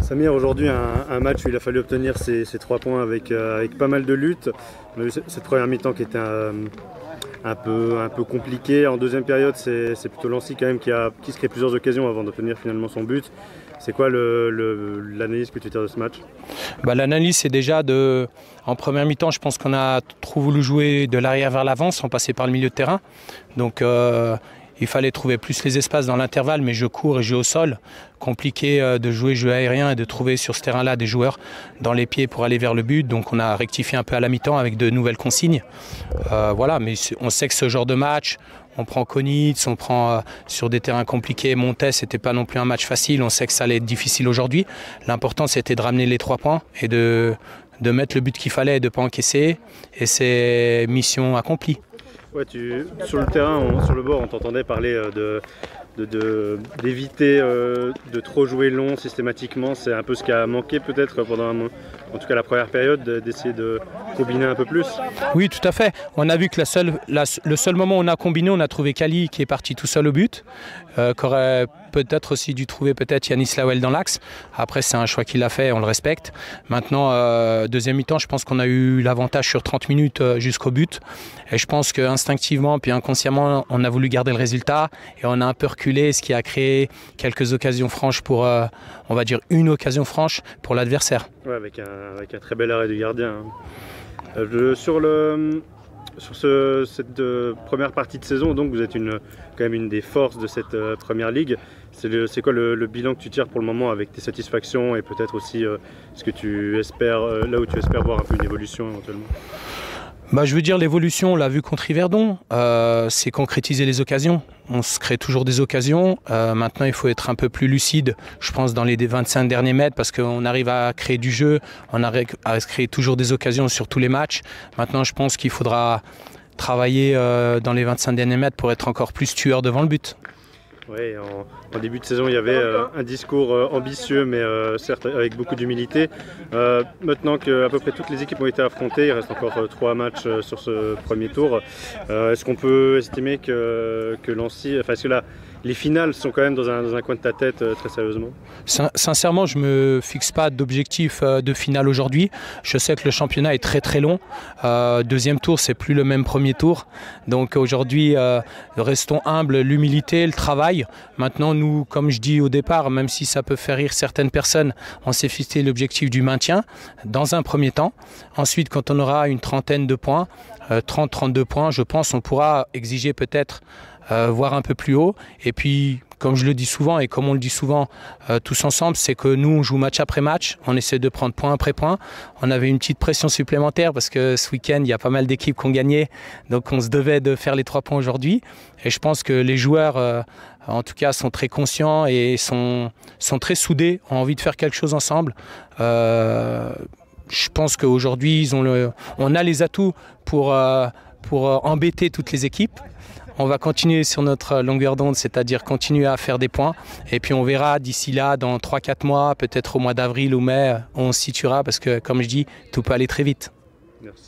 Samir, aujourd'hui un match où il a fallu obtenir ces 3 points avec pas mal de luttes. On a eu cette première mi-temps qui était un peu compliquée. En deuxième période, c'est plutôt Lancy quand même qui se crée plusieurs occasions avant d'obtenir finalement son but. C'est quoi l'analyse que tu tires de ce match? L'analyse, c'est déjà en première mi-temps, je pense qu'on a trop voulu jouer de l'arrière vers l'avant sans passer par le milieu de terrain. Donc il fallait trouver plus les espaces dans l'intervalle, mais je cours et je joue au sol. Compliqué de jouer jeu aérien et de trouver sur ce terrain-là des joueurs dans les pieds pour aller vers le but. Donc on a rectifié un peu à la mi-temps avec de nouvelles consignes. Voilà, mais on sait que ce genre de match, on prend Konitz, on prend sur des terrains compliqués. Montez, c'était pas non plus un match facile. On sait que ça allait être difficile aujourd'hui. L'important, c'était de ramener les 3 points et de mettre le but qu'il fallait et de ne pas encaisser. Et c'est mission accomplie. Ouais, sur le terrain, sur le bord, on t'entendait parler d'éviter de trop jouer long systématiquement. C'est un peu ce qui a manqué peut-être pendant en tout cas la première période, d'essayer de combiner un peu plus. Oui, tout à fait. On a vu que le seul moment où on a combiné, on a trouvé Kali qui est parti tout seul au but, qu'aurait peut-être aussi dû trouver peut-être Yanis Lawel dans l'axe. Après, c'est un choix qu'il a fait, on le respecte. Maintenant, deuxième mi-temps, je pense qu'on a eu l'avantage sur 30 minutes jusqu'au but. Et je pense qu'instinctivement, puis inconsciemment, on a voulu garder le résultat et on a un peu reculé, ce qui a créé quelques occasions franches pour, on va dire, une occasion franche pour l'adversaire. Ouais, avec un très bel arrêt du gardien. Sur cette première partie de saison, donc vous êtes quand même une des forces de cette première ligue. C'est quoi le bilan que tu tires pour le moment avec tes satisfactions et peut-être aussi ce que tu espères, là où tu espères voir un peu une évolution éventuellement? Je veux dire, l'évolution, on l'a vu contre Yverdon, c'est concrétiser les occasions. On se crée toujours des occasions. Maintenant, il faut être un peu plus lucide, je pense, dans les 25 derniers mètres, parce qu'on arrive à créer du jeu, on arrive à créer toujours des occasions sur tous les matchs. Maintenant, je pense qu'il faudra travailler dans les 25 derniers mètres pour être encore plus tueur devant le but. Oui, en début de saison, il y avait un discours ambitieux, mais certes avec beaucoup d'humilité. Maintenant qu'à peu près toutes les équipes ont été affrontées, il reste encore 3 matchs sur ce premier tour. Est-ce qu'on peut estimer que Lancy, est-ce que là, les finales sont quand même dans un coin de ta tête très sérieusement? Sincèrement, je ne me fixe pas d'objectif de finale aujourd'hui. Je sais que le championnat est très très long. Deuxième tour, c'est plus le même premier tour. Donc aujourd'hui, restons humbles, l'humilité, le travail. Maintenant, nous, comme je dis au départ, même si ça peut faire rire certaines personnes, on s'est fixé l'objectif du maintien dans un premier temps. Ensuite, quand on aura une trentaine de points, 30-32 points, je pense on pourra exiger peut-être voir un peu plus haut. Et puis, comme je le dis souvent et comme on le dit souvent tous ensemble, c'est que nous, on joue match après match, on essaie de prendre point après point. On avait une petite pression supplémentaire parce que ce week-end, il y a pas mal d'équipes qui ont gagné. Donc, on se devait de faire les 3 points aujourd'hui. Et je pense que les joueurs, en tout cas, sont très conscients et sont très soudés, ont envie de faire quelque chose ensemble. Je pense qu'aujourd'hui, on a les atouts pour embêter toutes les équipes. On va continuer sur notre longueur d'onde, c'est-à-dire continuer à faire des points. Et puis on verra d'ici là, dans 3-4 mois, peut-être au mois d'avril ou mai, on se situera parce que, comme je dis, tout peut aller très vite. Merci.